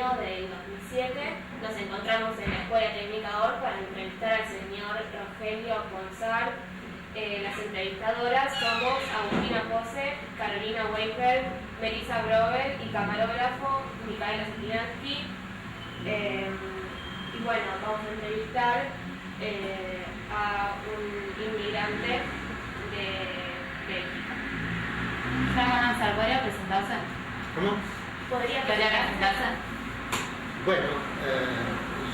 junio del 2007 nos encontramos en la Escuela Técnica OR para entrevistar al señor Rogelio Ponsar. Las entrevistadoras somos Agustina Pose, Carolina Weinberg, Melissa Brover y camarógrafo Micaela Sotinansky. Y bueno, vamos a entrevistar a un inmigrante de Bélgica. ¿Podría presentarse? ¿Cómo? ¿Podría presentarse? Bueno,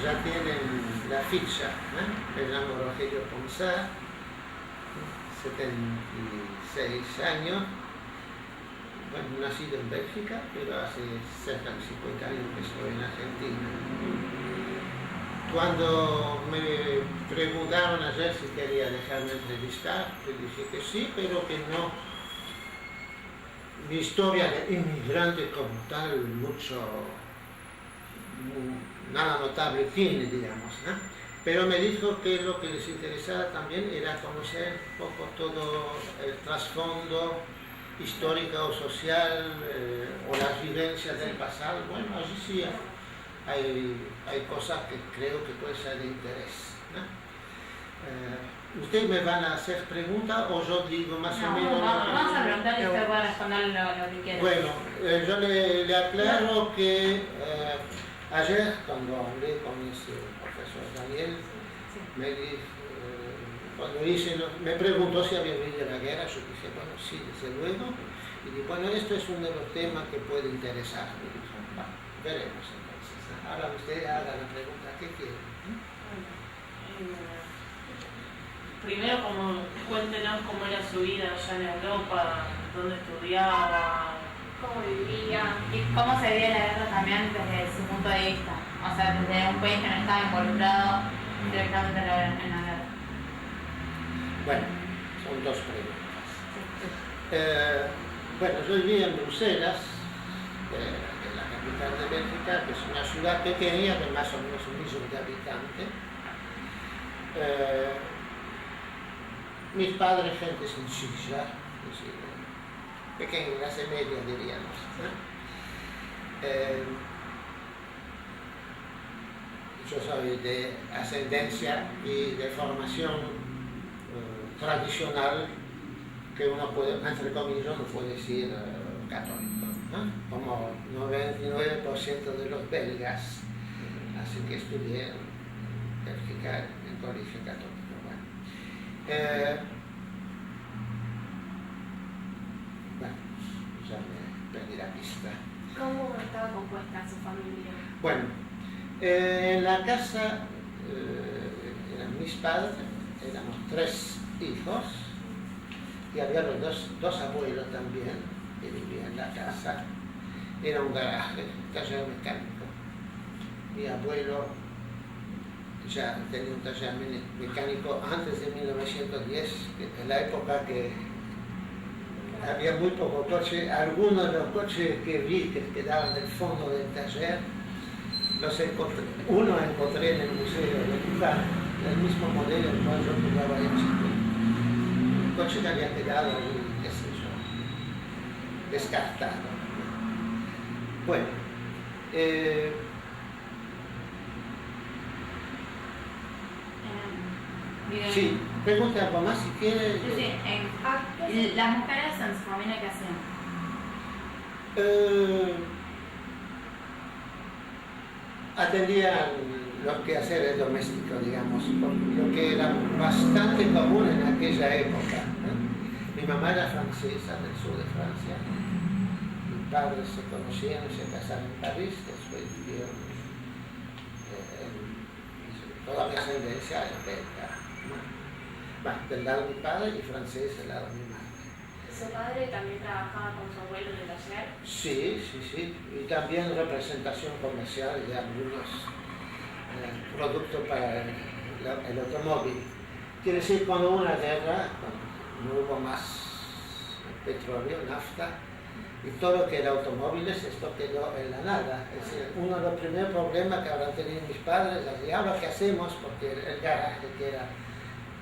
ya tienen la ficha, me llamo Rogelio Ponsar, 76 años, bueno, nacido en Bélgica, pero hace cerca de 50 años que estoy en Argentina. Cuando me preguntaron ayer si quería dejarme entrevistar, le dije que sí, pero que no. Mi historia de inmigrante como tal, nada notable tiene, digamos, ¿no? Pero me dijo que lo que les interesaba también era conocer un poco todo el trasfondo histórico o social o las vivencias del pasado. Bueno, allí sí hay cosas que creo que pueden ser de interés, ¿no? ¿Ustedes me van a hacer preguntas o yo digo más o menos? Vamos a preguntar y usted puede responder lo que quiera. Bueno, yo le aclaro que ayer cuando hablé con ese profesor Daniel, me preguntó si había vivido la guerra. Yo dije, bueno, sí, desde luego. Y dije, bueno, esto es uno de los temas que puede interesar. Me dijo, bueno, veremos entonces. Ahora usted haga la pregunta que quiere. Primero, cuéntenos cómo era su vida allá en Europa, dónde estudiaba, cómo vivía y cómo se veía la guerra también desde su punto de vista, o sea, desde un país que no estaba involucrado directamente en la guerra. Bueno, son dos preguntas. Bueno, yo vivía en Bruselas, en la capital de Bélgica, que es una ciudad pequeña de más o menos 1 millón de habitantes. Mis padres, gente sencilla, pequeña, clase media diríamos, yo soy de ascendencia y de formación tradicional, que uno puede, entre comillas, no puede decir católico, ¿no? Como 99% de los belgas, así que estudié en Bélgica en colegio católico. Bueno, ya me perdí la pista. ¿Cómo estaba compuesta su familia? Bueno, en la casa eran mis padres, éramos 3 hijos y había dos abuelos también que vivían en la casa. Era un garaje, taller mecánico. Mi abuelo ya tenía un taller mecánico antes de 1910, que en la época que había muy poco coche. Algunos de los coches que vi que quedaban del fondo del taller, los encontré. Uno encontré en el museo de Luján, el mismo modelo en el cual yo jugaba de chico. Un coche que había quedado ahí, qué sé yo, descartado. Bueno, sí, pregunta algo más si quiere. Sí, las mujeres en su familia, ¿qué hacían? Atendían los quehaceres domésticos, digamos, lo que era bastante común en aquella época, ¿no? Mi mamá era francesa, del sur de Francia. Mis padres se conocieron y se casaron en París, después vivieron toda mi ascendencia en Bélgica. Bueno, del lado de mi padre y francés del lado de mi madre. ¿Su padre también trabajaba con su abuelo en el taller? Sí. Y también representación comercial de algunos productos para el automóvil. Quiere decir, cuando hubo una guerra, no hubo más petróleo, nafta, y todo lo que era automóviles, esto quedó en la nada. Es decir, uno de los primeros problemas que habrán tenido mis padres, ¿y ahora qué hacemos? Porque el garaje, que era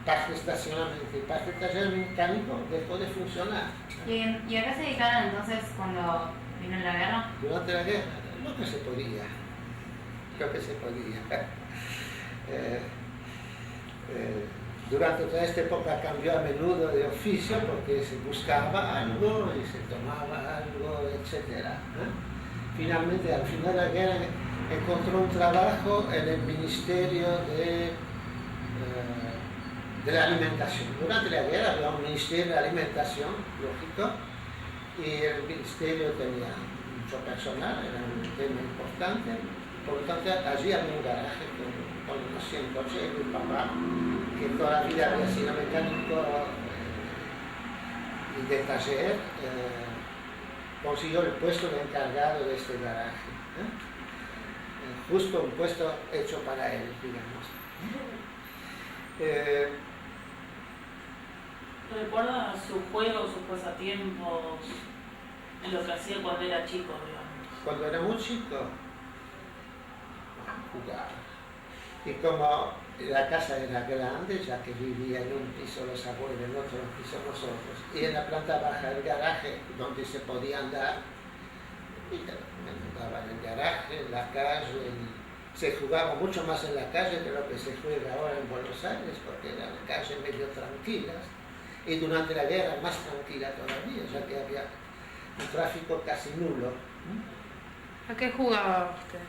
parte de estacionamiento y parte de taller mecánico, dejó de funcionar. ¿Y a qué se dedicaron entonces cuando vino la guerra? Durante la guerra, lo que se podía. lo que se podía. Durante toda esta época cambió a menudo de oficio porque se buscaba algo y se tomaba algo, etc. Finalmente, al final de la guerra, encontró un trabajo en el Ministerio de la Alimentación. Durante la guerra había un Ministerio de Alimentación, lógico, y el Ministerio tenía mucho personal, era un tema importante. Por lo tanto, allí había un garaje con unos 100 coches y mi papá, que toda la vida había sido mecánico y de taller, consiguió el puesto de encargado de este garaje. Justo un puesto hecho para él, digamos. ¿Recuerda sus juegos, sus pasatiempos, en lo que hacía cuando era chico, digamos? Cuando era muy chico, jugaba. Y como la casa era grande, ya que vivía en un piso los abuelos, en otro piso nosotros, y en la planta baja el garaje donde se podía andar, y me andaba en el garaje, en la calle, se jugaba mucho más en la calle que lo que se juega ahora en Buenos Aires, porque eran calles medio tranquilas, y durante la guerra más tranquila todavía, ya que había un tráfico casi nulo. ¿A qué jugaba usted?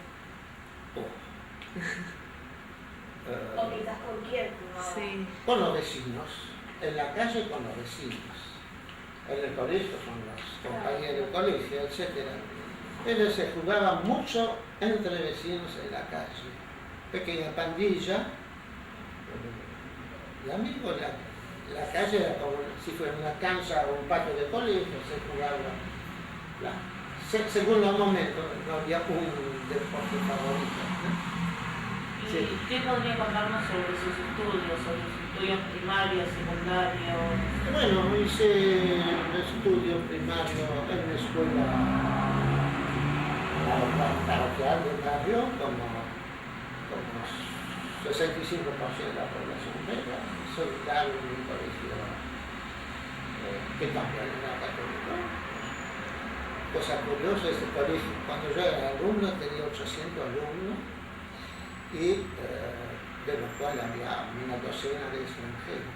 O quizás con quién jugaba. Sí. Con los vecinos, en la calle con los vecinos, en el colegio con los compañeros del colegio, etc. Pero se jugaba mucho entre vecinos en la calle, pequeña pandilla, y amigos, la calle era como si fuera una cancha o un patio de colegio, se jugaba, según los momentos, no había un deporte favorito. ¿Y qué podría contarnos sobre sus estudios primarios, secundarios? Bueno, hice el estudio primario en una escuela paroquial del barrio, como 65% de la población belga, solidario en un colegio que también era católico. Cosa curiosa, este colegio, cuando yo era alumno, tenía 800 alumnos, y de los cuales había una docena de extranjeros.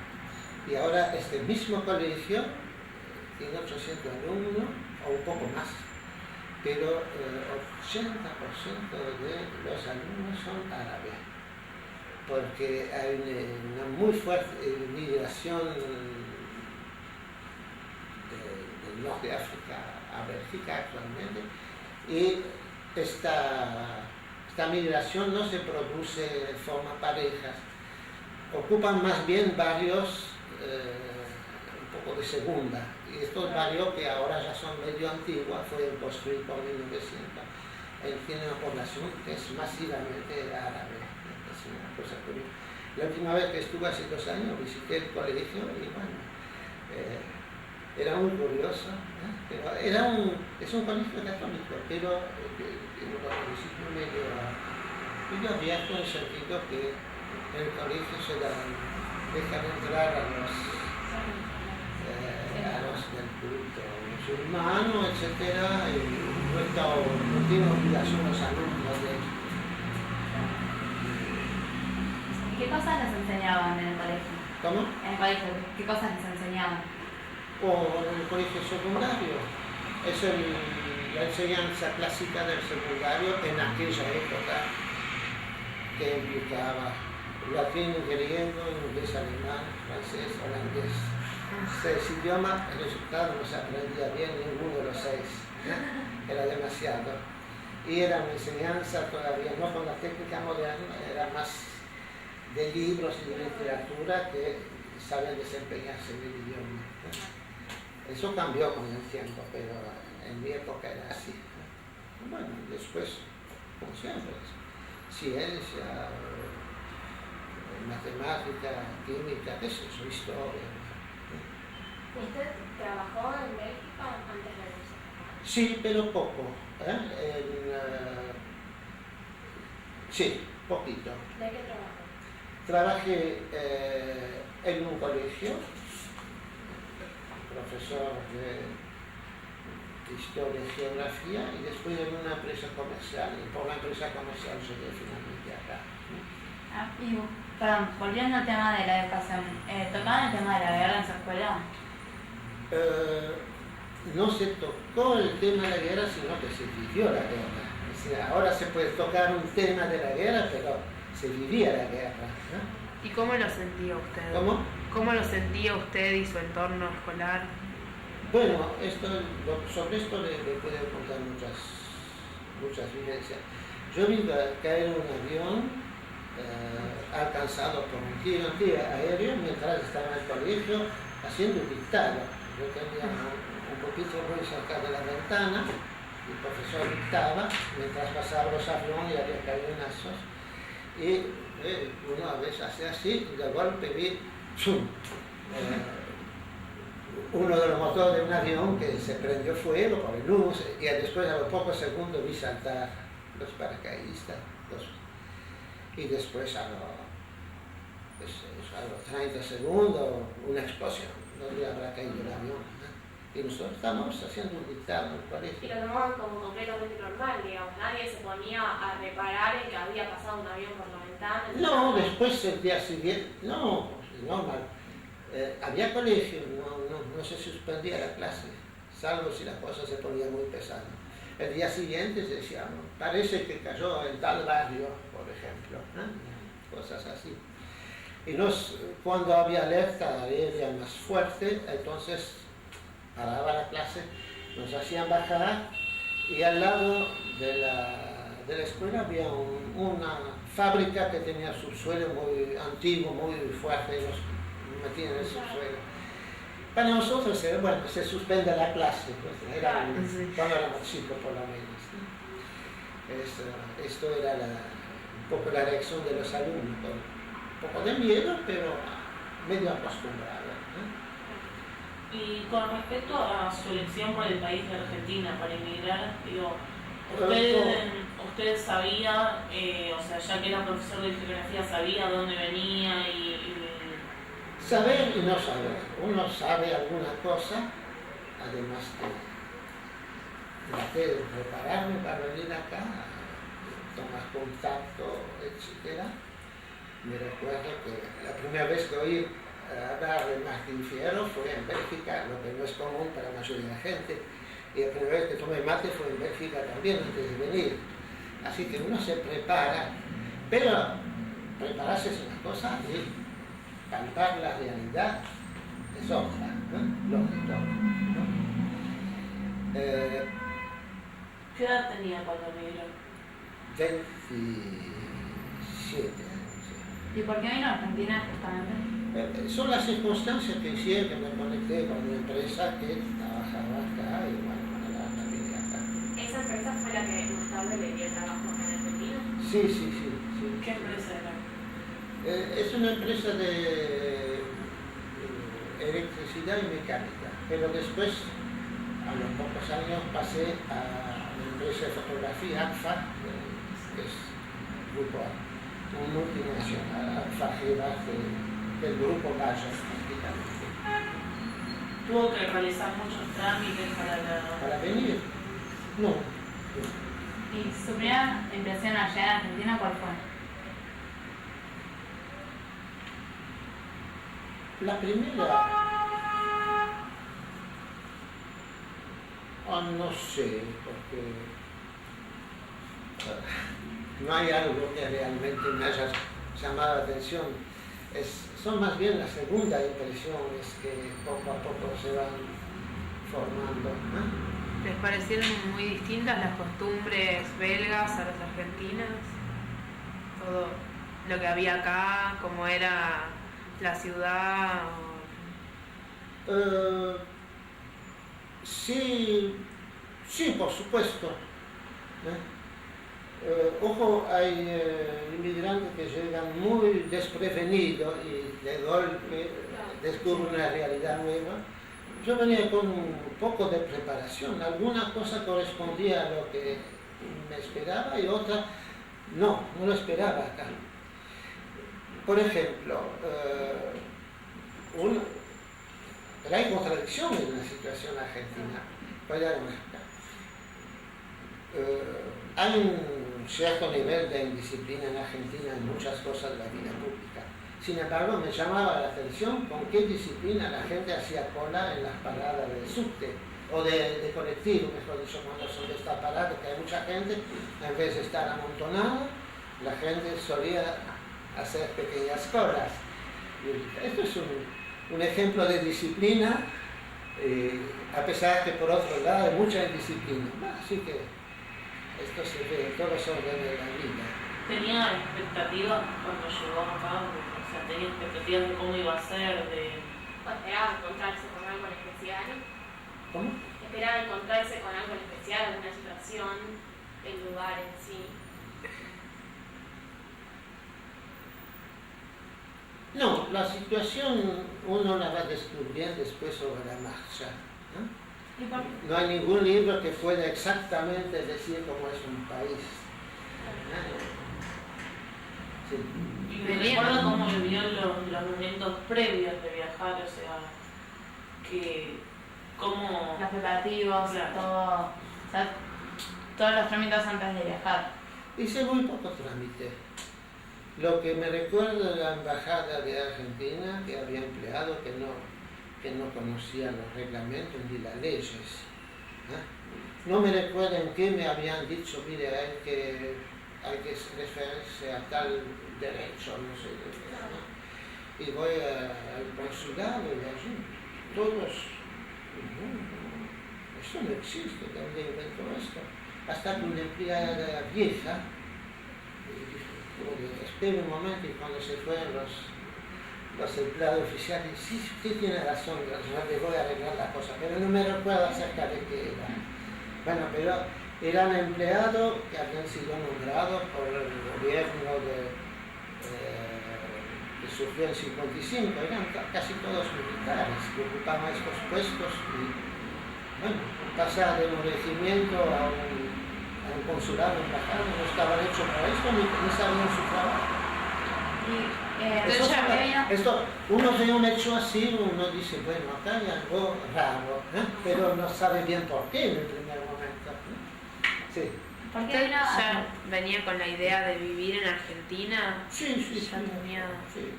Y ahora este mismo colegio tiene 800 alumnos, o un poco más, pero 80% de los alumnos son árabes, porque hay una muy fuerte migración del norte de África a Bélgica actualmente, y esta migración no se produce de forma parejas, ocupan más bien barrios un poco de segunda, y estos barrios que ahora ya son medio antiguos, fueron construidos por 1900, tienen una población que es masivamente árabe. Es una cosa curiosa. La última vez que estuve hace 2 años visité el colegio y bueno, era muy curioso, pero es un colegio católico, pero un medio abierto en el sentido que en el colegio se dejan entrar a los del culto musulmano, etc. Y no tiene obligación los alumnos de eso. ¿Y qué cosas les enseñaban en el colegio? ¿Cómo? En el colegio, ¿qué cosas les enseñaban? O en el colegio secundario. Es la enseñanza clásica del secundario en aquella época, que implicaba latín, griego, inglés, alemán, francés, holandés. 6 idiomas, el resultado no se aprendía bien ninguno de los 6, era demasiado. Y era una enseñanza todavía, no con la técnica moderna, era más de libros y de literatura que saben desempeñarse en el idioma. Eso cambió con el tiempo, pero en mi época era así. Bueno, después, como siempre, ciencia, matemática, química, qué sé yo, historia. ¿Usted trabajó en Bélgica antes de irse? Sí, pero poco. Sí, poquito. ¿De qué trabajó? Trabajé en un colegio, profesor historia y geografía, y después en una empresa comercial, y por la empresa comercial llegué finalmente acá. Y, perdón, volviendo al tema de la educación, ¿tocaban el tema de la guerra en su escuela? No se tocó el tema de la guerra, sino que se vivió la guerra. Es decir, ahora se puede tocar un tema de la guerra, pero se vivía la guerra, ¿no? ¿Y cómo lo sentía usted? ¿Cómo? ¿Cómo lo sentía usted y su entorno escolar? Bueno, sobre esto le puedo contar muchas vivencias. Yo vi caer un avión alcanzado por un tiro aéreo mientras estaba en el colegio haciendo un dictado. Yo tenía un poquito muy cerca de la ventana, el profesor dictaba mientras pasaban los aviones y había cañonazos. Y una vez hace así, y de golpe vi ¡chum! Uno de los motores de un avión que se prendió fuego por el humo, y después a los pocos segundos vi saltar los paracaidistas. Y después a los 30 segundos una explosión, donde habrá caído el avión. Y nosotros estamos haciendo un dictado en el Y colegio. lo tomaban como completamente normal, digamos. Nadie se ponía a reparar en que había pasado un avión por la ventana. No, después el día siguiente, no, normal. Había colegio, no se suspendía la clase, salvo si la cosa se ponía muy pesada. El día siguiente se decía, parece que cayó en tal barrio, por ejemplo, cosas así. Y cuando había alerta aérea más fuerte, entonces paraba la clase, nos hacían bajar, y al lado de la escuela había una fábrica que tenía subsuelo muy antiguo, muy fuerte, y nos metían en el subsuelo. Para nosotros, bueno, se suspende la clase, pues, cuando éramos chicos por lo menos, ¿no? Esto era un poco la reacción de los alumnos, con un poco de miedo, pero medio acostumbrado, ¿no? Y con respecto a su elección por el país de Argentina para emigrar, digo, usted sabía, o sea, ya que era profesor de geografía, sabía dónde venía Saber y no saber. Uno sabe alguna cosa, además traté de prepararme para venir acá, tomar contacto, etc. Me recuerdo que la primera vez que oí hablar de Martín Fierro fue en Bélgica, lo que no es común para la mayoría de la gente. Y la primera vez que tomé mate fue en Bélgica también, antes de venir. Así que uno se prepara, pero prepararse es una cosa y palpar la realidad es otra, ¿no? Lógico, ¿no? ¿Qué edad tenía cuando emigró? 27 años. ¿Y por qué vino a Argentina justamente? Son las circunstancias que hicieron que me conecté con una empresa que trabajaba acá y bueno, con la familia acá. ¿Esa empresa fue la que más tarde le dio trabajo acá en Argentina? Sí. ¿Qué empresa era? Es una empresa de electricidad y mecánica, pero después, a los pocos años, pasé a la empresa de fotografía ACFA, que es grupo un multinacional, alfajera del grupo Bayer, prácticamente. ¿Tuvo que realizar muchos trámites ¿Para venir? No. ¿Y su primera impresión allá en Argentina cuál fue? La primera, no sé, porque no hay algo que realmente me haya llamado la atención. Son más bien las segundas impresiones que poco a poco se van formando, ¿no? ¿Les parecieron muy distintas las costumbres belgas a las argentinas? Todo lo que había acá, cómo era la ciudad. Sí, por supuesto. Ojo, hay inmigrantes que llegan muy desprevenidos y de golpe descubren una realidad nueva. Yo venía con un poco de preparación, alguna cosa correspondía a lo que me esperaba y otra no lo esperaba acá. Por ejemplo, pero hay contradicciones en la situación argentina. Hay un cierto nivel de indisciplina en Argentina en muchas cosas de la vida pública. Sin embargo, me llamaba la atención con qué disciplina la gente hacía cola en las paradas de subte o de colectivo, mejor dicho, cuando son de esta parada, que hay mucha gente, en vez de estar amontonada, la gente solía hacer pequeñas colas. Y esto es un ejemplo de disciplina, a pesar que por otro lado hay mucha indisciplina. Así que esto se ve en todos los órdenes de la vida. ¿Tenía expectativas cuando llegó acá? O sea, ¿tenía expectativas de cómo iba a ser? ¿O esperaba encontrarse con algo en especial? ¿Cómo? ¿Esperaba encontrarse con algo en especial, alguna situación, el lugar en sí? No, la situación uno la va descubriendo después sobre la marcha. No hay ningún libro que pueda exactamente decir cómo es un país. Sí. Y me recuerdo cómo vivió los momentos previos de viajar, o sea, que cómo... Los preparativos, Claro. todo, o sea, todos los trámites antes de viajar. Hice muy poco trámite. Lo que me recuerdo de la embajada de Argentina, que había empleado que no conocían los reglamentos ni las leyes. No me recuerdo en qué me habían dicho, mire, hay que referirse a tal derecho, no sé qué. Y voy al consulado y allí, todos, eso no existe, ¿dónde inventó esto? Hasta que una empleada vieja, espera un momento, y cuando se fueron los empleados oficiales, sí, usted tiene razón, le voy a arreglar la cosa, pero no me recuerdo acerca de qué era. Bueno, pero eran empleados que habían sido nombrados por el gobierno que surgió en 55, eran casi todos militares que ocupaban estos puestos y, bueno, pasar de un regimiento a un consulado, embajada, no estaban hechos para esto ni sabían su trabajo. Esto, uno ve un hecho así, uno dice, bueno, acá hay algo raro, pero no sabe bien por qué en el primer momento. Sí. ¿Por qué ¿Usted vino ya venía con la idea de vivir en Argentina? Sí. Ya tenía... Sí.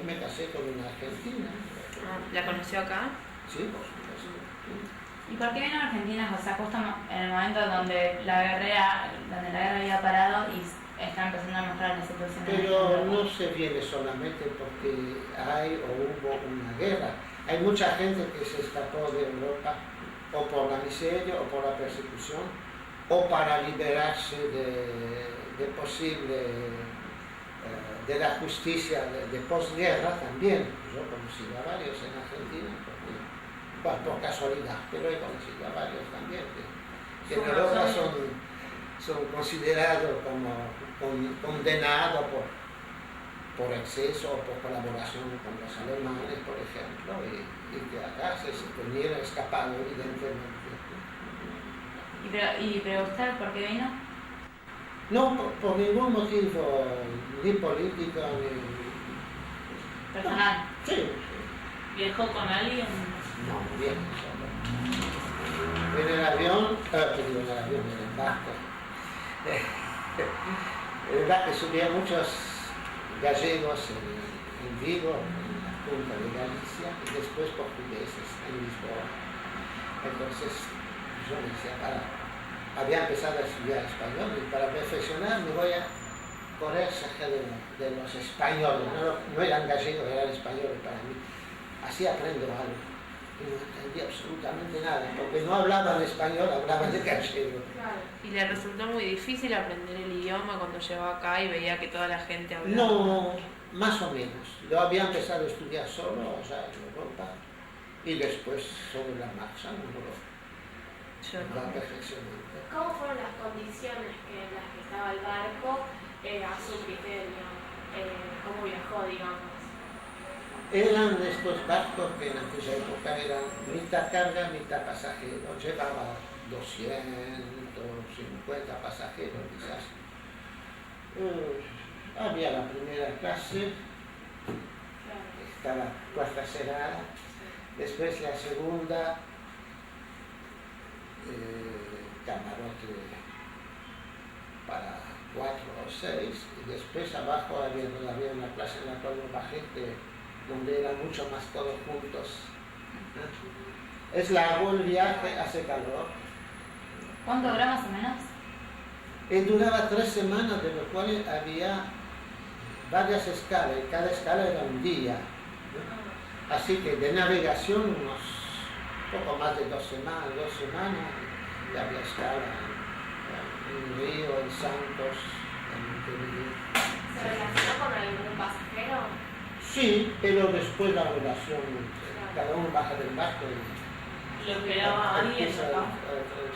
Me casé con una argentina. ¿La conoció acá? Sí, por supuesto. ¿Y por qué vino a Argentina? O sea, justo en el momento donde la guerra había parado y está empezando a mejorar la situación. Pero no se viene solamente porque hay o hubo una guerra. Hay mucha gente que se escapó de Europa o por la miseria o por la persecución o para liberarse de posible de la justicia de posguerra también. Yo conocí a varios en Argentina, por casualidad, pero he conocido a varios también que en Europa son considerados como condenados por exceso o por colaboración con los alemanes, por ejemplo, y que acá se vinieron escapando evidentemente. ¿Pero usted por qué vino? No, por ningún motivo, ni político, ni... Personal. Sí. ¿Viajó con alguien? No, bien, solo. En el avión, en el barco. En el barco subían muchos gallegos en Vigo, en la punta de Galicia, y después portugueses en Lisboa. Entonces, yo me decía, había empezado a estudiar español y para perfeccionar me voy a correr cerca de los españoles. No eran gallegos, eran españoles para mí. Así aprendo algo. Y no entendí absolutamente nada, porque no hablaban español, hablaban de gallego. Claro. ¿Y le resultó muy difícil aprender el idioma cuando llegó acá y veía que toda la gente hablaba? No, más o menos. Yo había empezado a estudiar solo, o sea, en Europa, y después sobre la marcha uno lo va perfeccionando. ¿Cómo fueron las condiciones en las que estaba el barco a su criterio? ¿Cómo viajó, digamos? Eran estos barcos que en aquella época eran mitad carga, mitad pasajero. Llevaba 250 pasajeros quizás. Había la primera clase, está la puerta cerrada, después la segunda, camarote para 4 o 6, y después abajo había una plaza en la cual me bajé, donde eran mucho más todos juntos. Es largo el viaje, hace calor. ¿Cuánto dura más o menos? Duraba 3 semanas, de los cuales había varias escalas, y cada escala era un día. Así que de navegación unos poco más de 2 semanas, y había escala en Río, en Santos, en Montevideo. ¿Se relacionó con algún pasajero? Sí, pero después la relación, cada uno baja del barco y ¿Lo esperaba alguien empieza, acá?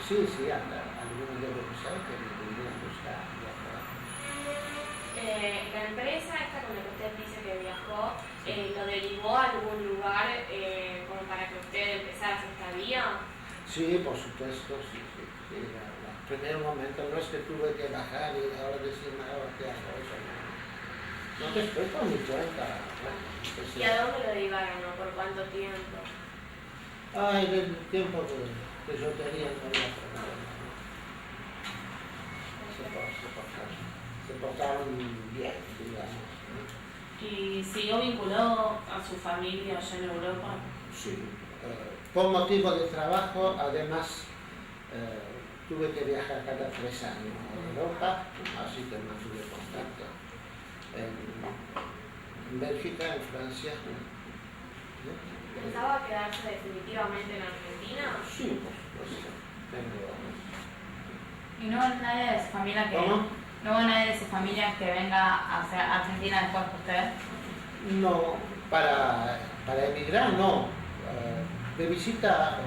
sí, algunos de los usados que me venían a buscar. La empresa esta con la que usted dice que viajó, ¿lo derivó a algún lugar como para que usted empezara su estadía? Sí, por supuesto, sí. El primer momento no es que tuve que bajar y ahora decirme ahora qué hago eso. No, después por mi cuenta. ¿Y a dónde lo derivaron o por cuánto tiempo? Ay, del tiempo que yo tenía no había problema. Se portaron bien, digamos. ¿Y siguió vinculado a su familia allá en Europa? Sí. Por motivo de trabajo, además, tuve que viajar cada 3 años a Europa, así que mantuve contacto en Bélgica, en Francia. ¿Pensaba quedarse definitivamente en Argentina? Sí, por supuesto. ¿Y no hubo nadie de su familia que... ¿Cómo? ¿No hubo nadie de su familia que venga a Argentina después que usted? No, para emigrar no. De visita,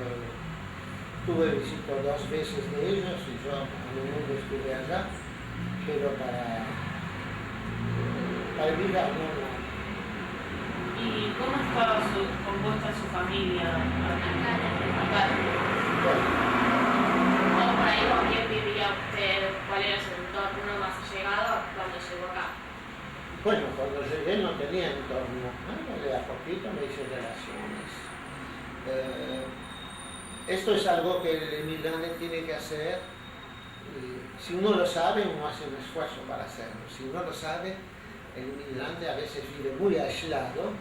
tuve visita 2 veces de ellos y yo a menudo estuve allá, pero para emigrar no. ¿Y cómo estaba compuesta su familia? Acá. ¿O por ahí con quién vivía usted? ¿Cuál era su entorno más allegado cuando llegó acá? Bueno, cuando llegué no tenía entorno, de a poquito me hice relaciones. Esto es algo que el inmigrante tiene que hacer. Si uno lo sabe, uno hace un esfuerzo para hacerlo. Si uno lo sabe, el inmigrante a veces vive muy aislado,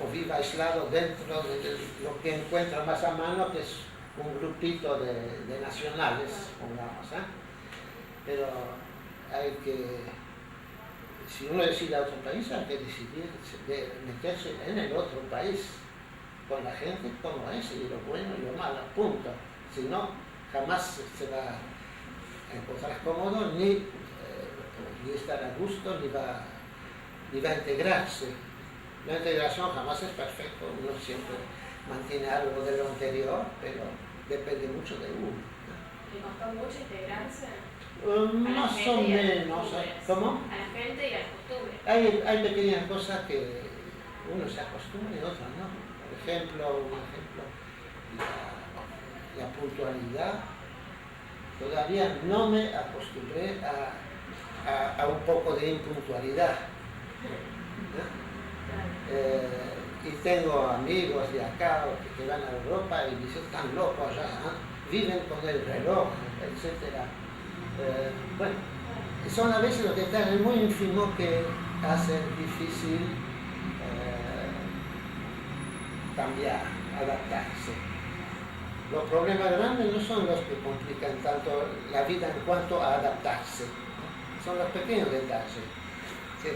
o vive aislado dentro de lo que encuentra más a mano, que es un grupito de nacionales, pongamos. Pero hay que, si uno decide a otro país, hay que decidir meterse en el otro país, con la gente como es, y lo bueno y lo malo, punto. Si no, jamás se va a encontrar cómodo, ni estar a gusto, ni va a integrarse. La integración jamás es perfecta, uno siempre mantiene algo de lo anterior, pero depende mucho de uno. ¿Le costó mucho integrarse? Más o menos. ¿Cómo? A la gente y a las costumbres. Hay pequeñas cosas que uno se acostumbra y otras no. Por ejemplo, la puntualidad. Todavía no me acostumbré a un poco de impuntualidad. Y tengo amigos de acá que van a Europa y dicen, están locos allá, viven con el reloj, etc. Bueno, son a veces los detalles muy ínfimos que hacen difícil cambiar, adaptarse. Los problemas grandes no son los que complican tanto la vida en cuanto a adaptarse, son los pequeños detalles. Sí.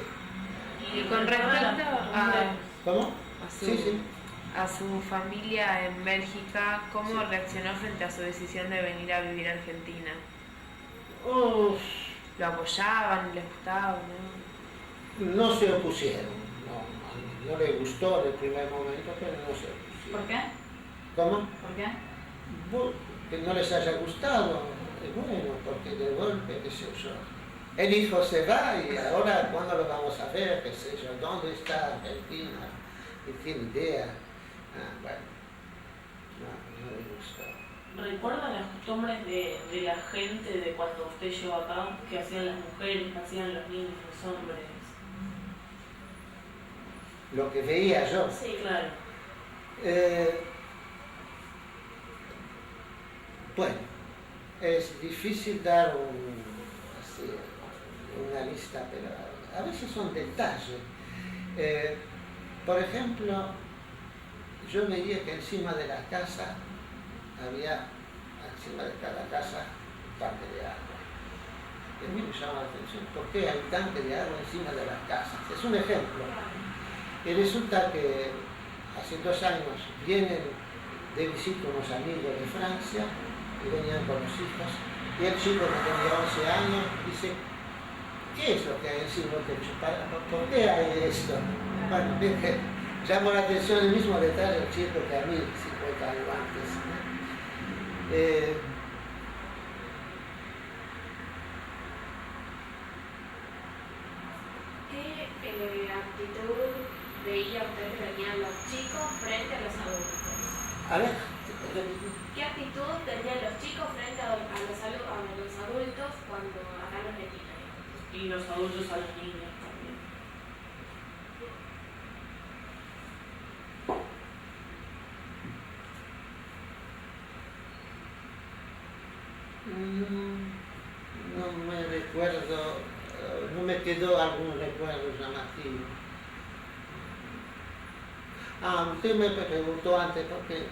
Y con respecto ¿Cómo? a su familia en Bélgica, ¿cómo reaccionó frente a su decisión de venir a vivir a Argentina? ¿Lo apoyaban? ¿Les gustaba? No se opusieron. No le gustó en el primer momento, pero no se opusieron. ¿Por qué? ¿Cómo? ¿Por qué? Que no les haya gustado. Bueno, porque de golpe, qué sé yo. El hijo se va y ahora, ¿cuándo lo vamos a ver? ¿Qué sé yo? ¿Dónde está Argentina? No tiene idea. Bueno, no le gustó. ¿Recuerda las costumbres de la gente de cuando usted llegó acá? ¿Qué hacían las mujeres? ¿Qué hacían los niños, los hombres? Lo que veía yo. Sí, claro. Bueno, es difícil dar así, una lista, pero a veces son detalles. Por ejemplo, yo veía que encima de la casa había, encima de cada casa, un tanque de agua. Y a mí me llama la atención, ¿por qué hay tanque de agua encima de las casas? Es un ejemplo. Y resulta que hace 2 años vienen de visita unos amigos de Francia y venían con los hijos. Y el chico que tenía 11 años dice, ¿qué es lo que hay encima del techo? ¿Por qué hay esto? Bueno, llamó la atención el mismo detalle del chico que a mí 50 años antes. ¿Qué actitud veía usted que tenían los chicos frente a los adultos? A ver, ¿Qué actitud tenían los chicos frente a los adultos cuando acá en Argentina? Y los adultos a los niños también. no me recuerdo, no me quedó algún recuerdo llamativo. Usted me preguntó antes porque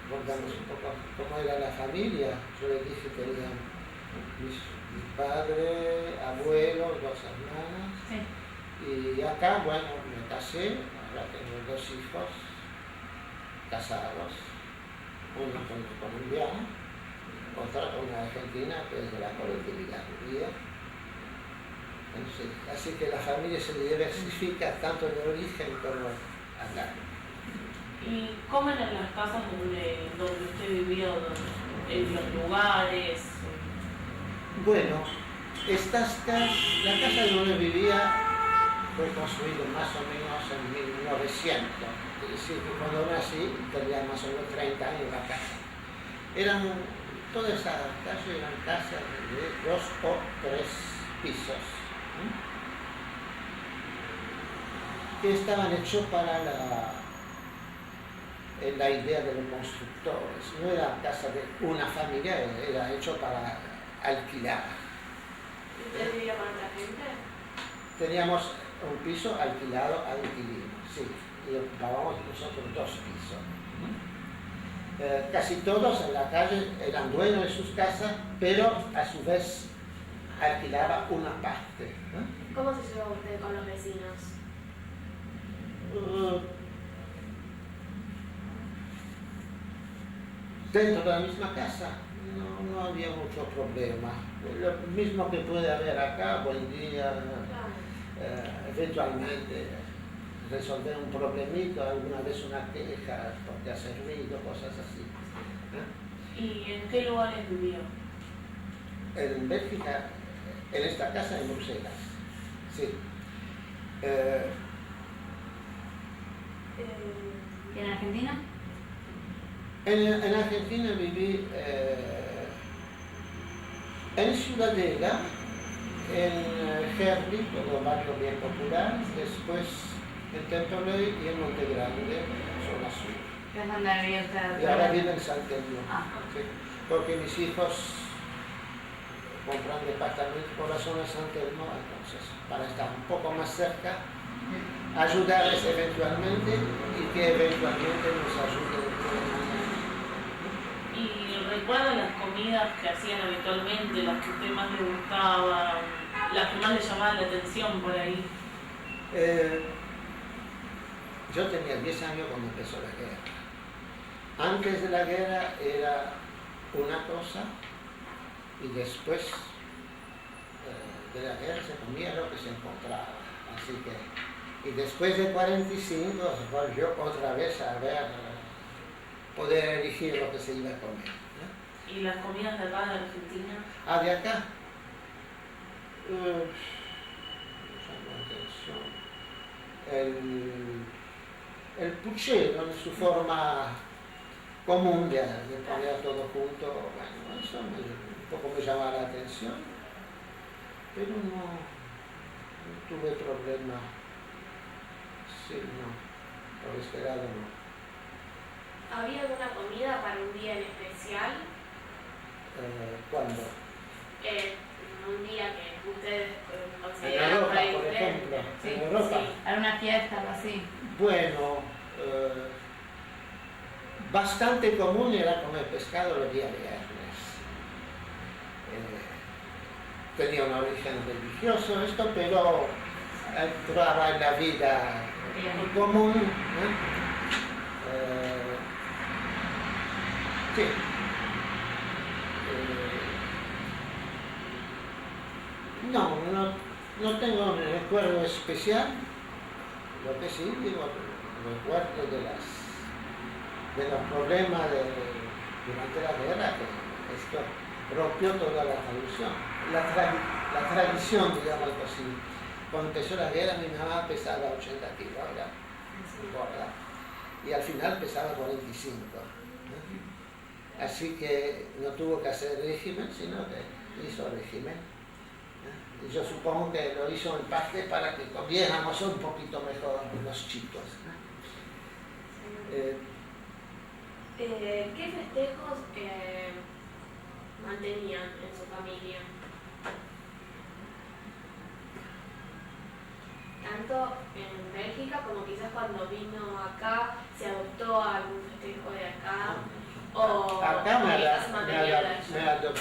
contamos un poco cómo era la familia. Yo le dije que tenían mi padre, abuelo, 2 hermanas. Sí. Y acá, bueno, me casé, ahora tengo 2 hijos casados, uno con un colombiano, otra con una argentina que es de la colectividad judía. Así que la familia se diversifica tanto en el origen como acá. ¿Y cómo eran las casas donde usted vivió, en los lugares? Bueno, la casa donde vivía fue construida más o menos en 1900. Es decir, que cuando nací tenía más o menos 30 años la casa. Todas esas casas eran casas de 2 o 3 pisos, que estaban hechos para la idea de los constructores. No era casa de una familia, era hecho para alquilar. ¿Usted vivía con otra gente? Teníamos un piso alquilado a inquilinos, sí, y ocupábamos nosotros 2 pisos. Casi todos en la calle eran dueños de sus casas, pero a su vez alquilaba una parte. ¿Cómo se llevó usted con los vecinos? Dentro de la misma casa no había mucho problema. Lo mismo que puede haber acá, buen día, eventualmente resolver un problemito, alguna vez una queja porque hace ruido, cosas así. ¿Y en qué lugares vivió? En Bélgica, en esta casa en Bruselas, sí. ¿Y en Argentina? En Argentina viví en Ciudadela, en Herli, todo barrio bien popular, después en Temperley y en Monte Grande, zona sur. ¿Qué es donde vivía usted? Y ahora vivo en San Telmo, Ah. sí, porque mis hijos compran departamentos por la zona de San Telmo, entonces para estar un poco más cerca, ayudarles eventualmente y que eventualmente nos ayuden. ¿Y recuerda las comidas que hacían habitualmente, las que a usted más le gustaban, las que más le llamaban la atención por ahí? Yo tenía 10 años cuando empezó la guerra. Antes de la guerra era una cosa y después de la guerra se comía lo que se encontraba. Así que, y después de 45 volvió otra vez a poder elegir lo que se iba a comer. ¿Y las comidas de acá de Argentina? De acá. Me llamó la atención. El puchero en su forma común de poner todo junto, bueno, eso un poco me llama la atención, pero no tuve problema. Sí, no, por este lado no. ¿Había alguna comida para un día en especial? ¿Cuándo? Un día que ustedes En consideran Europa, por ahí por diferente. ejemplo. Sí, En Europa. sí. ¿Alguna fiesta o así? Bueno, bastante común era comer pescado los días viernes. Tenía un origen religioso esto, pero entraba en la vida común. Sí. No tengo un recuerdo especial. Lo que sí, digo, recuerdo de los problemas durante la guerra, que esto rompió toda la tradición. La tradición, digamos así. Cuando empezó la guerra, mi mamá pesaba 80 kilos, era gorda, y al final pesaba 45. Así que no tuvo que hacer régimen, sino que hizo régimen. Y yo supongo que lo hizo en parte para que comiéramos un poquito mejor los chicos. ¿Qué festejos mantenían en su familia? Tanto en Bélgica como quizás cuando vino acá, se adoptó algún festejo de acá, o Acá quizás mantenían la allá.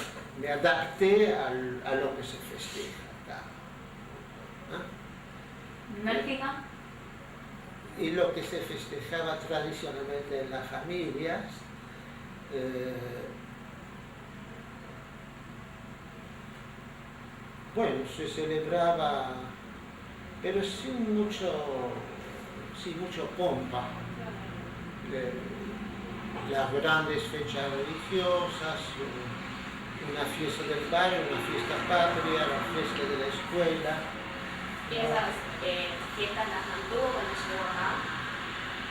me adapté a lo que se festeja acá. ¿En Bélgica? Y lo que se festejaba tradicionalmente en las familias, bueno, se celebraba, pero sin mucho pompa. Las grandes fechas religiosas, una fiesta del barrio, una fiesta patria, la fiesta de la escuela. ¿Y esas fiestas las mantuvo cuando llegó acá?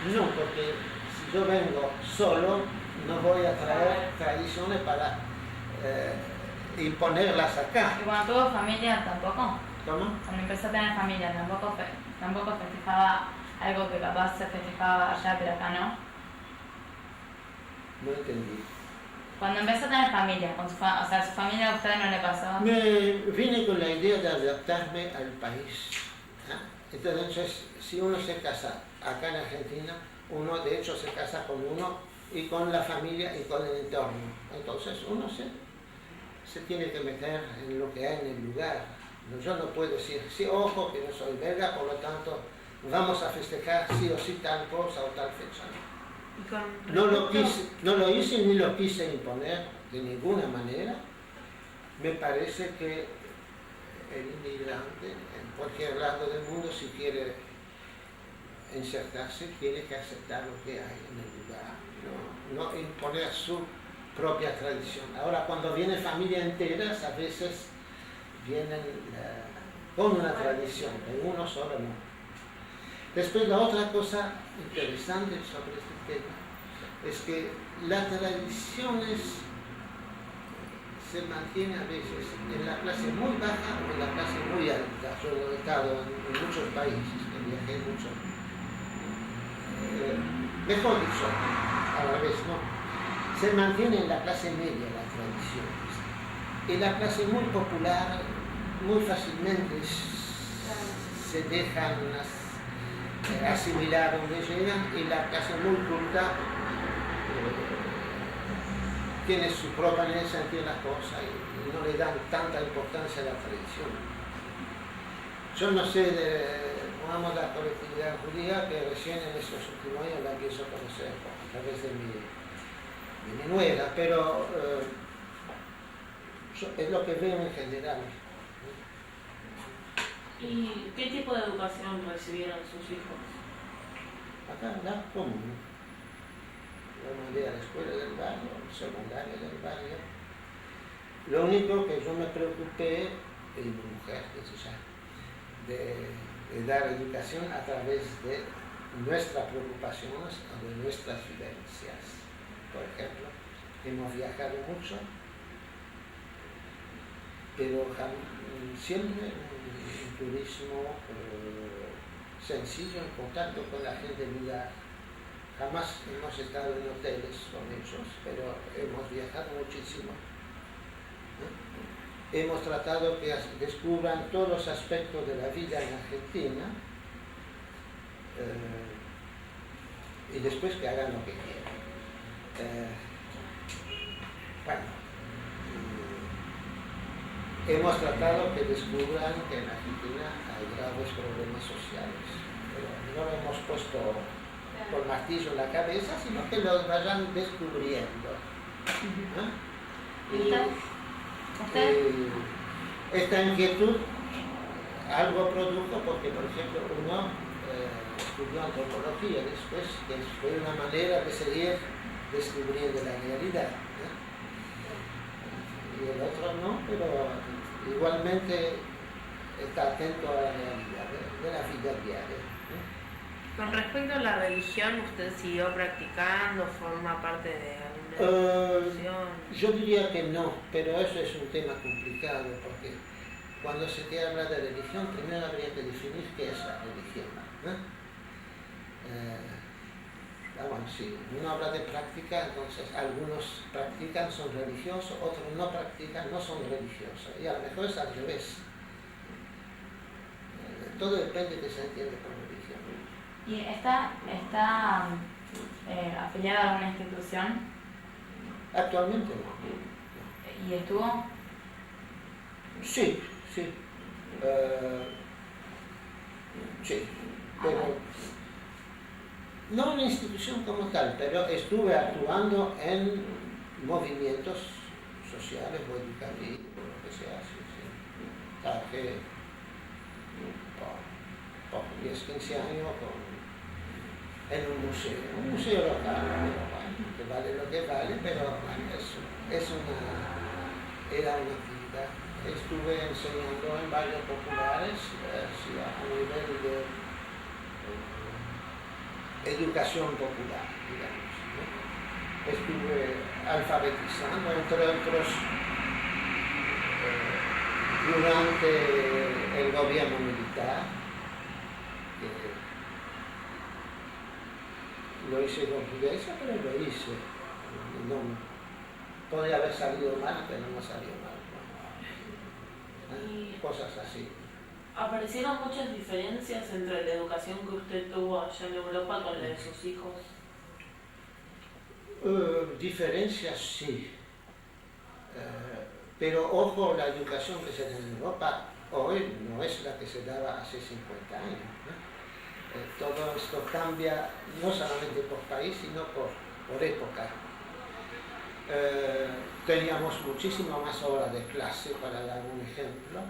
No, porque si yo vengo solo, no voy a traer tradiciones para imponerlas acá. ¿Y cuando tuvo familia tampoco? ¿Cómo? Cuando empezó a tener familia tampoco festejaba algo que capaz se festejaba allá, pero acá no. No entendí. Cuando empezó a tener familia, con su familia a usted no le pasó. Me vine con la idea de adaptarme al país. Entonces, si uno se casa acá en Argentina, uno de hecho se casa con uno y con la familia y con el entorno. Entonces uno se tiene que meter en lo que hay en el lugar. Yo no puedo decir, sí, ojo, que no soy belga, por lo tanto vamos a festejar sí o sí tal cosa o tal fecha. No lo hice ni lo quise imponer de ninguna manera. Me parece que el inmigrante en cualquier lado del mundo, si quiere insertarse, tiene que aceptar lo que hay en el lugar, no imponer su propia tradición. Ahora, cuando vienen familias enteras, a veces vienen con una tradición, de uno solo no. Después, la otra cosa interesante sobre este tema es que las tradiciones se mantienen a veces en la clase muy baja o en la clase muy alta. Yo he estado en muchos países, viajé mucho. Mejor dicho, a la vez, ¿no? Se mantiene en la clase media las tradiciones. En la clase muy popular, muy fácilmente se dejan asimilar donde llegan, y la clase muy culta tiene su propia manera de sentir las cosas y no le dan tanta importancia a la tradición. Yo no sé de la colectividad judía, que recién en estos últimos años la empiezo a conocer a través de mi nuera, pero es lo que veo en general. ¿Y qué tipo de educación recibieron sus hijos? Acá la común. Lo mandé a la escuela del barrio, al secundario del barrio. Lo único que yo me preocupé, y mi mujer, de dar educación a través de nuestras preocupaciones o de nuestras vivencias. Por ejemplo, hemos viajado mucho, pero siempre un turismo sencillo, en contacto con la gente del lugar. Jamás hemos estado en hoteles con ellos, pero hemos viajado muchísimo. Hemos tratado que descubran todos los aspectos de la vida en Argentina y después que hagan lo que quieran. Bueno, hemos tratado que descubran que en Argentina hay graves problemas sociales, pero no lo hemos puesto con martillo en la cabeza, sino que los vayan descubriendo. Esta inquietud algo produjo porque, por ejemplo, uno estudió antropología después, que fue una manera de seguir descubriendo la realidad. Y el otro no, pero igualmente está atento a la realidad de la vida diaria. Con respecto a la religión, ¿usted siguió practicando? ¿Forma parte de alguna religión? Yo diría que no, pero eso es un tema complicado, porque cuando se te habla de religión, primero habría que definir qué es la religión. Bueno, si uno habla de práctica, entonces algunos practican, son religiosos, otros no practican, no son religiosos, y a lo mejor es al revés. Todo depende de qué se entiende por religión. ¿Y está afiliado a alguna institución? Actualmente no. ¿Y estuvo? Sí. Sí, pero no una institución como tal, pero estuve actuando en movimientos sociales o educativos, lo que sea, sí. Trabajé por 10, 15 años en un museo local, que vale lo que vale, pero era una actividad. Estuve enseñando en barrios populares, a nivel de educación popular, digamos, ¿no? Estuve alfabetizando, entre otros, durante el gobierno militar. Lo hice con rudeza, pero lo hice. Podría haber salido mal, pero no salió mal. Cosas así. ¿Aparecieron muchas diferencias entre la educación que usted tuvo allá en Europa con la de sus hijos? Diferencias sí. Pero ojo, la educación que se da en Europa hoy no es la que se daba hace 50 años. Todo esto cambia no solamente por país, sino por época. Teníamos muchísimo más horas de clase, para dar un ejemplo.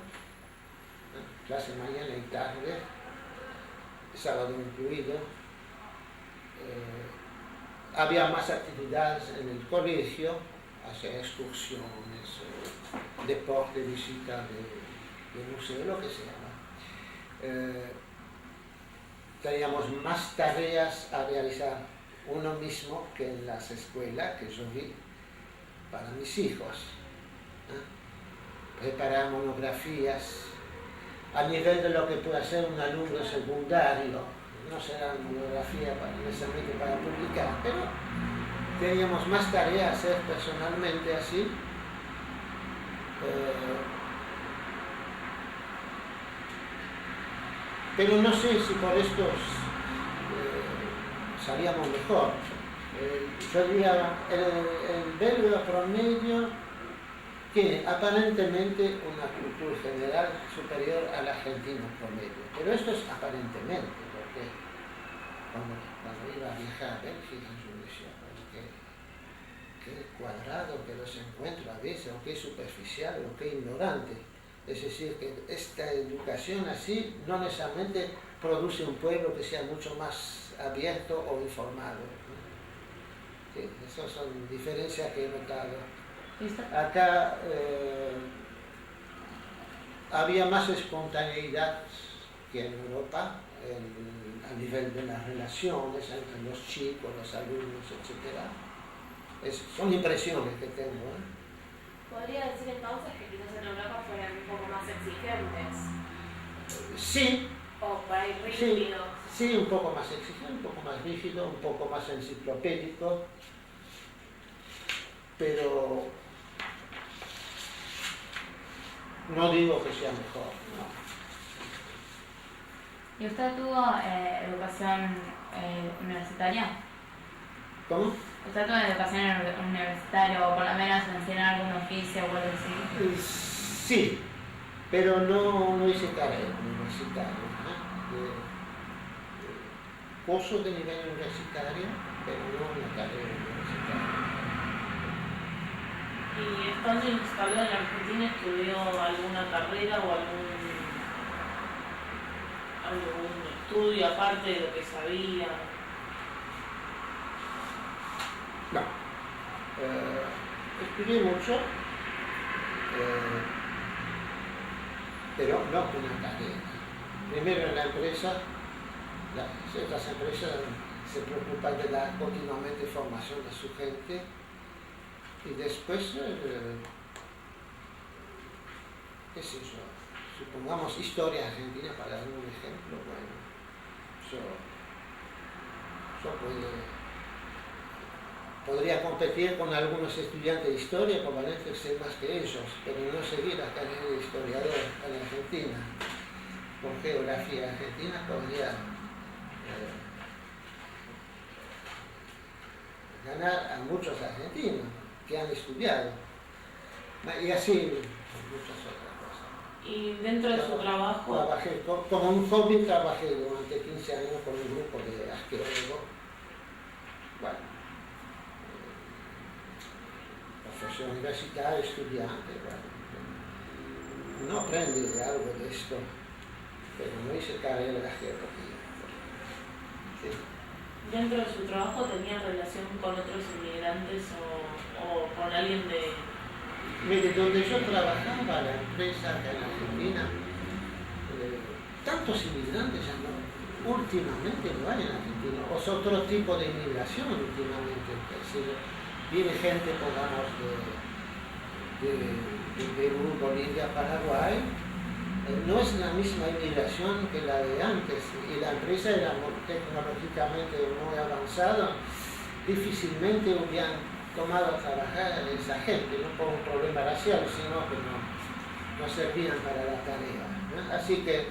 Clase mañana y tarde, sábado incluido. Había más actividades en el colegio, hacer excursiones, deporte, visita de museo, lo que sea. Teníamos más tareas a realizar uno mismo que en las escuelas que yo vi para mis hijos. Preparar monografías a nivel de lo que puede hacer un alumno secundario. No será monografía necesariamente para publicar, pero teníamos más tareas a hacer personalmente así. Pero no sé si por esto salíamos mejor. Yo diría, el belga promedio tiene aparentemente una cultura general superior al argentino promedio. Pero esto es aparentemente, porque cuando iba a viajar a Bélgica, yo decía, qué cuadrado que los encuentro a veces, o qué superficial, o qué ignorante. Es decir, que esta educación así no necesariamente produce un pueblo que sea mucho más abierto o informado. Sí, esas son diferencias que he notado. Acá había más espontaneidad que en Europa a nivel de las relaciones entre los chicos, los alumnos, etc. Son impresiones que tengo. ¿Podría decir entonces que quizás en Europa fueran un poco más exigentes? Sí. ¿O por ahí rígidos? Sí, un poco más exigente, un poco más rígido, un poco más enciclopédico, pero No digo que sea mejor, no. ¿Y usted tuvo educación universitaria? ¿Cómo? ¿Usted tuvo educación universitaria o por lo menos enseñar algún oficio o algo así? Sí, pero no hice carrera universitaria. Curso de nivel universitario, pero no una carrera universitaria. ¿Y estando instalado en Argentina estudió alguna carrera o algún estudio aparte de lo que sabía? No. Estudié mucho, pero no una carrera. Primero en la empresa, ciertas empresas se preocupan de dar continuamente formación de su gente y después, qué sé yo, supongamos historia argentina para dar un ejemplo, bueno, yo podría competir con algunos estudiantes de historia, probablemente sé más que ellos, pero no seguir la carrera de historiador en Argentina. Con geografía argentina podría ganar a muchos argentinos que han estudiado, y así muchas otras cosas. ¿Y dentro de su trabajo? Trabajé, como un hobby trabajé durante 15 años con un grupo de arqueólogos. Bueno, profesor universitario, estudiante, bueno. Uno aprende algo de esto, pero no hice carrera de arqueología. Sí. ¿Dentro de su trabajo tenía relación con otros inmigrantes o con alguien de...? Mire, donde yo trabajaba, la empresa acá en Argentina, tantos inmigrantes ya no, últimamente no hay en Argentina, o es otro tipo de inmigración últimamente, es decir, viene gente, pongamos, de Perú, Bolivia, Paraguay, no es la misma inmigración que la de antes, y la empresa era tecnológicamente muy avanzada, difícilmente hubieran tomado a trabajar a esa gente, no por un problema racial, sino que no servían para la tarea, ¿no? Así que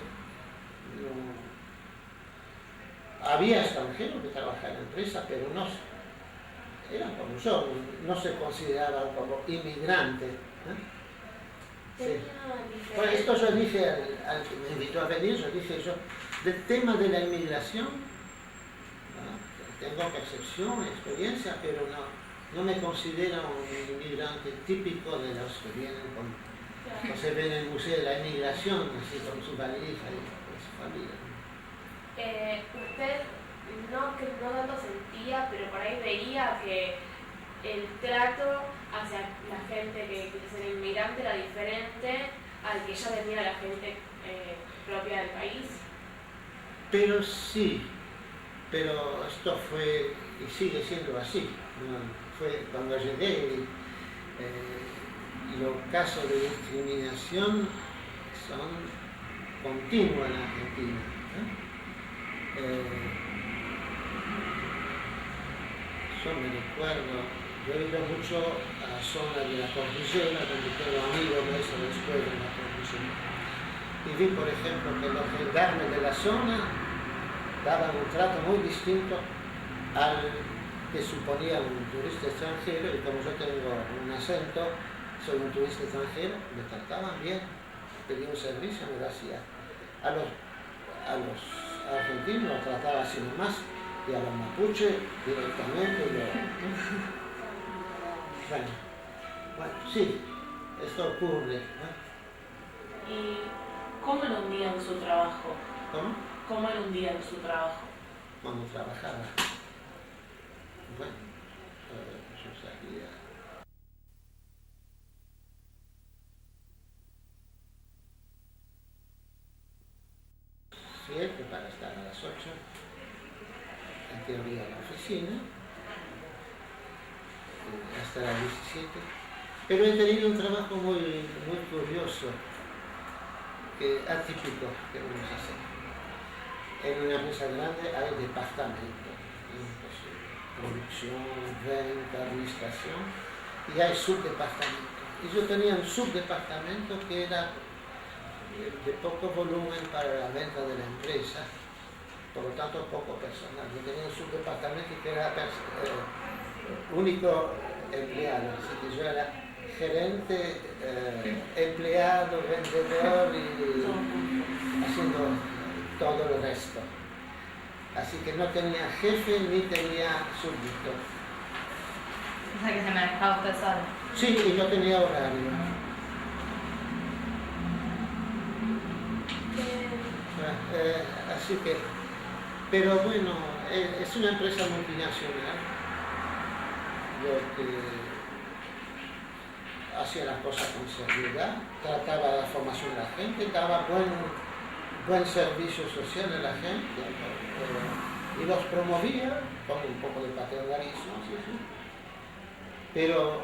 había extranjeros que trabajaban en la empresa, pero no eran como yo, no se consideraban como inmigrantes, ¿no? Sí. Bueno, esto yo dije al que me invitó a venir, del tema de la inmigración, ¿no? Tengo percepción, experiencia, pero no me considero un inmigrante típico de los que vienen no se ven en el Museo de la Inmigración, así con su valija y con su familia. Usted no tanto sentía, pero por ahí veía que el trato hacia la gente que quiere ser inmigrante era diferente al que ya venía la gente propia del país. Pero sí, pero esto fue y sigue siendo así, ¿no? Fue cuando llegué, los casos de discriminación son continuos en Argentina, ¿no? Yo me recuerdo. Yo he ido mucho a la zona de la cordillera, donde tengo amigos de esa escuela en la cordillera. Y vi, por ejemplo, que los gendarmes de la zona daban un trato muy distinto al que suponía un turista extranjero, y como yo tengo un acento, soy un turista extranjero, me trataban bien, pedía un servicio, me lo hacía. A los argentinos los trataba así nomás, y a los mapuches directamente. Bueno, sí, esto ocurre, ¿no? ¿Y cómo era un día en su trabajo? ¿Cómo? ¿Cómo era un día en su trabajo? Cuando trabajaba. Bueno, yo salía. Siempre para estar a las 8, en teoría a la oficina, hasta las 17. Pero he tenido un trabajo muy curioso, atípico, que vamos a hacer. En una empresa grande hay departamentos, pues, producción, venta, administración, y hay subdepartamentos. Y yo tenía un subdepartamento que era de poco volumen para la venta de la empresa, por lo tanto poco personal. Yo tenía un subdepartamento que era único empleado, así que yo era gerente, empleado, vendedor y haciendo todo el resto. Así que no tenía jefe ni tenía súbdito. O sea que se manejaba usted solo. Sí, y yo tenía horario. Así que, pero bueno, es una empresa multinacional, lo que hacía las cosas con seriedad, trataba la formación de la gente, daba buen servicio social a la gente, y los promovía con un poco de paternalismo, sí. Pero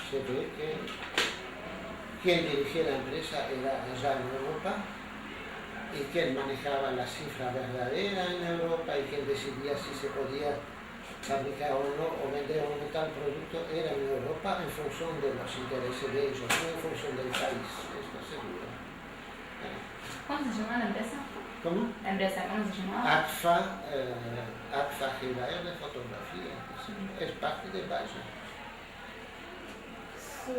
se ve que quien dirigía la empresa era allá en Europa, y quien manejaba la cifra verdadera en Europa, y quien decidía si se podía fabricar o no, o vender o no tal producto, era en Europa en función de los intereses de ellos, no en función del país, esto seguro. ¿Cómo se llamaba la empresa? ¿Cómo? ¿La empresa cómo se llamaba? APFA Gilaer de fotografía, es parte de Valle. ¿Su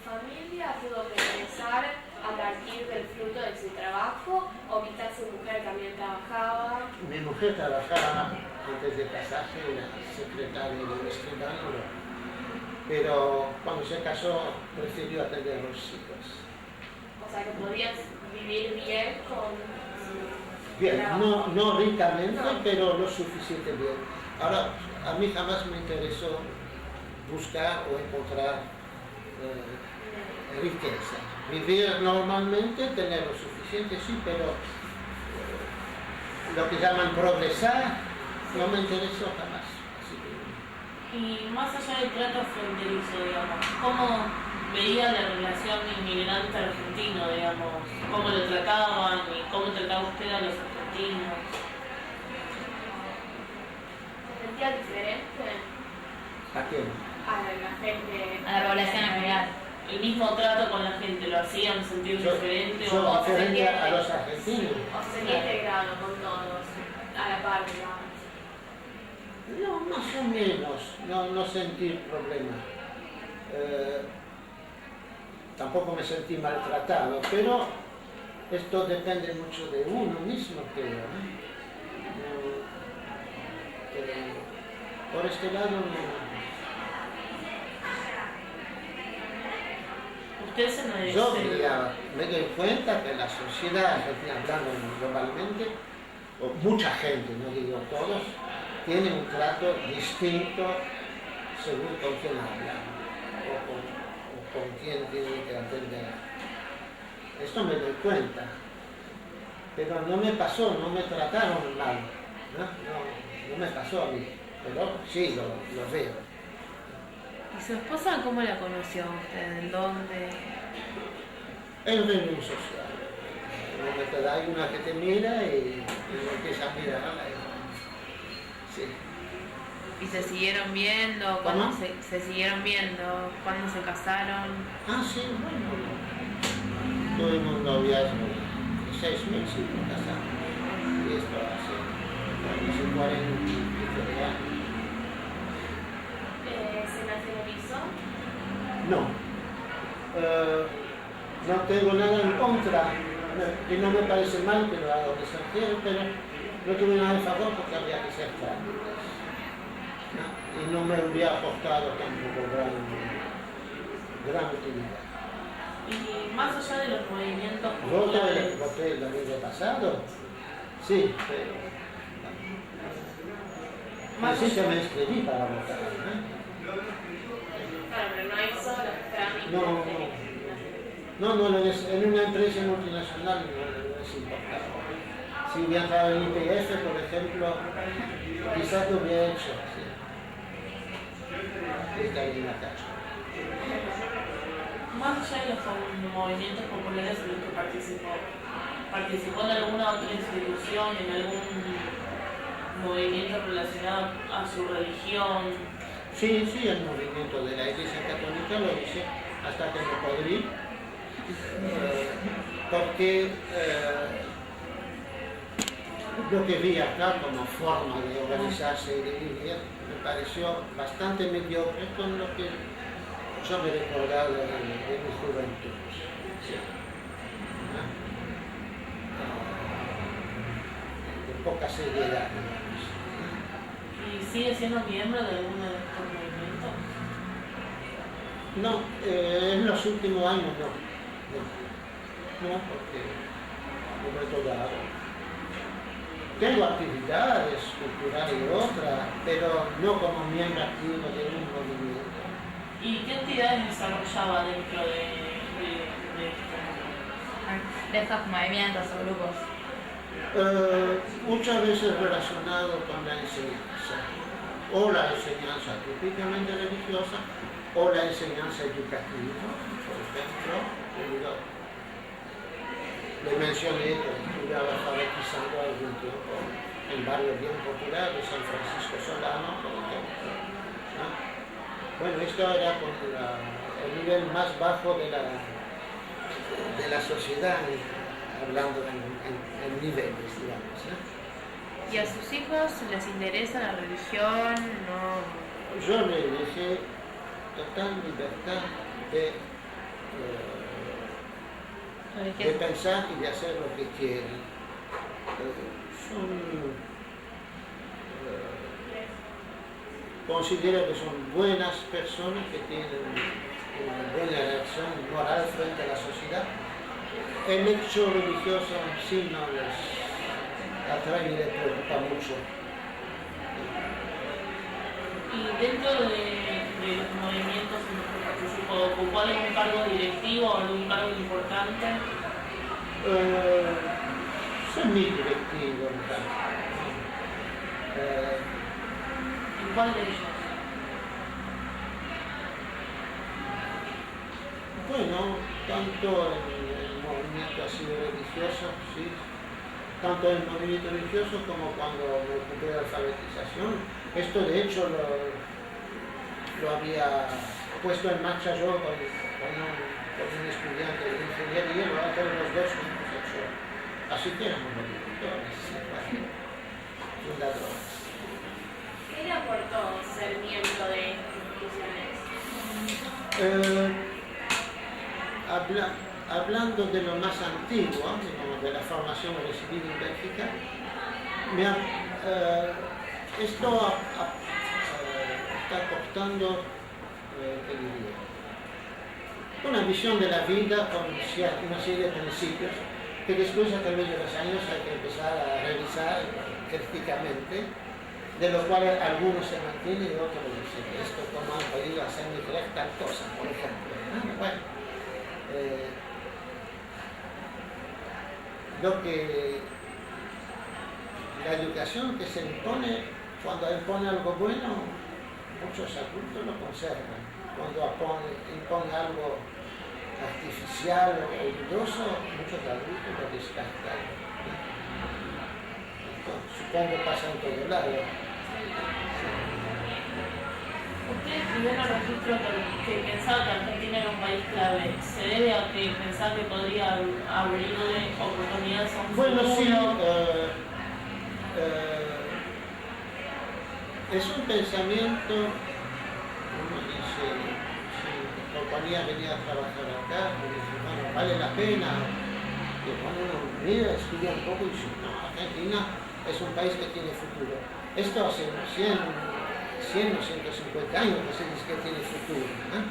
familia tuvo que ingresar a partir del fruto de su trabajo o quizás su mujer también trabajaba? Mi mujer trabajaba antes de casarse, era secretaria del escribano, pero cuando se casó prefirió atender a los hijos. O sea que podías vivir bien con su Bien, trabajo. no ricamente, No. pero lo suficiente bien. Ahora, a mí jamás me interesó buscar o encontrar riqueza. Vivir normalmente, tener lo suficiente, sí, pero lo que llaman progresar no me interesó jamás. Así que, Y más allá del trato fronterizo, digamos, ¿cómo veía la relación inmigrante argentino, digamos? ¿Cómo lo trataban y cómo trataba usted a los argentinos? ¿Se sentía diferente ¿a quién? a la gente? A la población en general. ¿El mismo trato con la gente lo hacían sentir diferente Yo o diferente a los argentinos. ¿O se sentía integrado con todos a la par, digamos? No, más o menos, no sentí problema. Tampoco me sentí maltratado, pero esto depende mucho de uno mismo, creo. Por este lado no. usted se merece? Yo me doy cuenta que la sociedad argentina, hablando globalmente, o mucha gente, no digo todos, tiene un trato distinto según con quién habla o con quién tiene que atender. Esto me doy cuenta, pero no me pasó, no me trataron mal, no me pasó a mí, pero sí lo veo. ¿Y su esposa cómo la conoció usted? ¿En dónde? En reunión social. Donde te da una que te mira y empieza a mirarla. Sí. ¿Y se siguieron viendo? ¿Cuándo ¿Cómo? se siguieron viendo? ¿Cuándo se casaron? Ah, sí, bueno. Tuvimos un noviazgo de 6 meses y nos casamos. Y esto hace 40 años. ¿Se nacionalizó? No. No tengo nada en contra. Y no me parece mal que lo haga un extranjero, pero no tuve nada a favor porque había que ser prácticas. Y no me hubiera aportado tampoco gran utilidad. Y más allá de los movimientos Voté el domingo pasado, sí, pero así que me inscribí para votar. Claro, pero no hizo los trámites. No, en una empresa multinacional no es importante. Si hubiera entrado en IPF, por ejemplo, quizás lo hubiera hecho. Sí. Estaría en la calle. Más allá de los movimientos populares en los que ¿participó en alguna otra institución, en algún movimiento relacionado a su religión? Sí, el movimiento de la Iglesia Católica lo hice hasta que me podrí. porque lo que vi acá como forma de organizarse y de vivir me pareció bastante mediocre con lo que yo me recordaba de mi juventud. Sí. De poca seriedad. ¿Y sigue siendo miembro de alguno de estos movimientos? No, en los últimos años no. No, porque no me he tocado. Tengo actividades culturales y otras, pero no como miembro activo de un movimiento. ¿Y qué actividades desarrollaba dentro de estos movimientos o grupos? Muchas veces relacionado con la enseñanza, o la enseñanza típicamente religiosa, o la enseñanza educativa. Por ejemplo, le mencioné que estuve alfabetizando algún tiempo en barrio bien popular de San Francisco Solano, por ejemplo, ¿no? Bueno, esto era con el nivel más bajo de la sociedad, hablando en niveles, digamos, ¿no? ¿Y a sus hijos les interesa la religión? No. Yo le dejé total libertad de pensar y de hacer lo que quieren. Considero que son buenas personas que tienen una buena reacción moral frente a la sociedad. El hecho religioso sí no les atrae ni les preocupa mucho. Y dentro de los movimientos en los que participó, ¿ocupó algún cargo directivo o algún cargo importante? Semi-directivo, ¿En cuál de ellos? Bueno, tanto en el movimiento así religioso, sí, tanto en el movimiento religioso como cuando me ocupé de alfabetización. Esto de hecho lo había puesto en marcha yo con un estudiante de ingeniería, lo hacen los dos juntos hecho. Así que éramos movimientos, fundadores. ¿Qué le aportó ser miembro de instituciones? Hablando de lo más antiguo, digamos, de la formación recibida en Bélgica, esto está aportando una visión de la vida con una serie de principios que después a través de los años hay que empezar a revisar críticamente, de los cuales algunos se mantienen y otros dicen esto como han podido hacer mi tal cosa, por ejemplo. Bueno, la educación que se impone, cuando impone algo bueno, muchos adultos lo conservan. Cuando impone algo artificial o dudoso, muchos adultos lo descartan. Supongo que pasa en todo lado. Usted primero registró que pensaba que Argentina era un país clave. ¿Se debe a que pensar que podría abrirle oportunidades a un futuro? Bueno, sí. Es un pensamiento, uno dice, si la compañía venía a trabajar acá, uno dice, bueno, vale la pena. Y cuando uno mira, estudia un poco y dice, no, Argentina es un país que tiene futuro. Esto hace 100 o 150 años que se dice que tiene futuro, ¿no?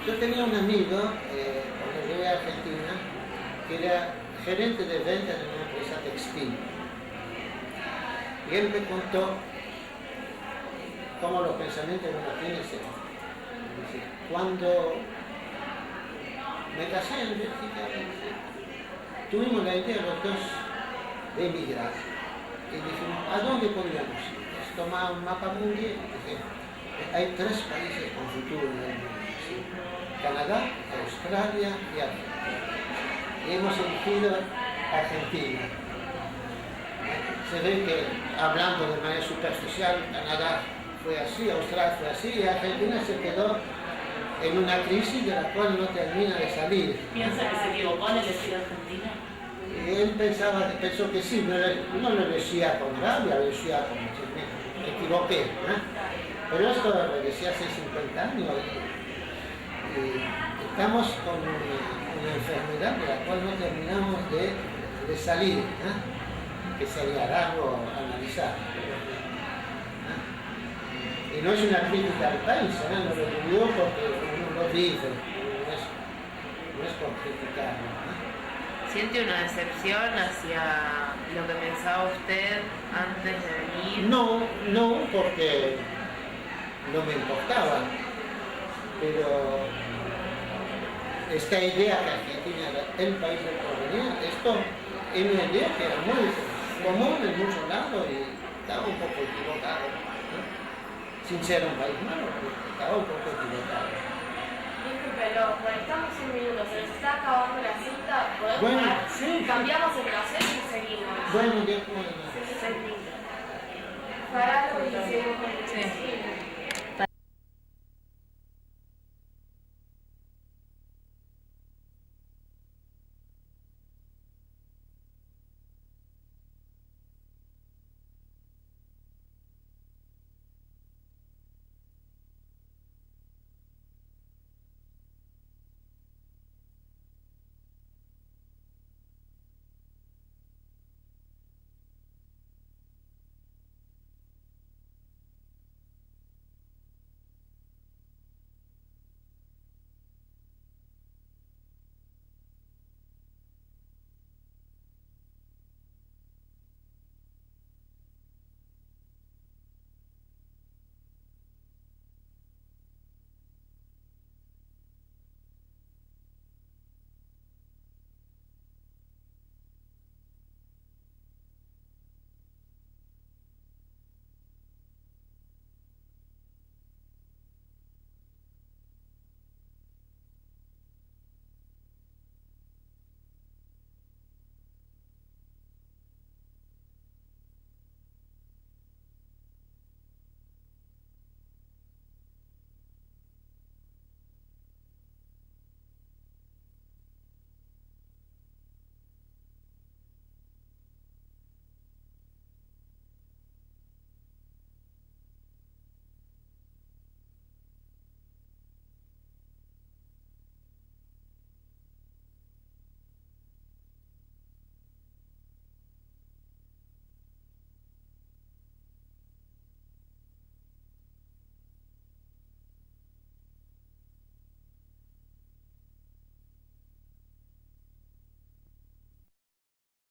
Yo tenía un amigo, cuando llegué a Argentina, que era gerente de ventas de una empresa textil. Y él me contó cómo los pensamientos de una tiene. Cuando me casé en Bélgica, tuvimos la idea los dos de emigrar. Y dijimos, ¿a dónde podríamos ir? Tomar un mapa mundial y dije, hay 3 países con futuro en el mundo. ¿Sí? Canadá, Australia y Argentina. Y hemos elegido Argentina. Se ve que, hablando de manera superficial, Canadá fue así, Australia fue así, y Argentina se quedó en una crisis de la cual no termina de salir. ¿Piensa que se equivocó en elegir Argentina? Y él pensó que sí, no lo decía con rabia, lo decía como si me equivoqué, ¿eh? Pero esto lo decía hace 50 años y estamos con una enfermedad de la cual no terminamos de salir, ¿eh? Que sería raro analizar. ¿Eh? Y no es una crítica al país, ¿eh? No lo digo porque uno lo dice, no es por criticarlo, ¿eh? ¿Siente una decepción hacia lo que pensaba usted antes de venir? No, porque no me importaba, pero esta idea que Argentina era el país del porvenir, esto es una idea que era muy común en muchos lados y estaba un poco equivocado, ¿no? Sin ser un país malo, estaba un poco equivocado. Disculpe, lo conectamos un minuto, se nos está acabando la cinta, podemos Bueno, parar? sí. Cambiamos el cassette y seguimos. Bueno, después. Paralo y seguimos con el Sí. cine.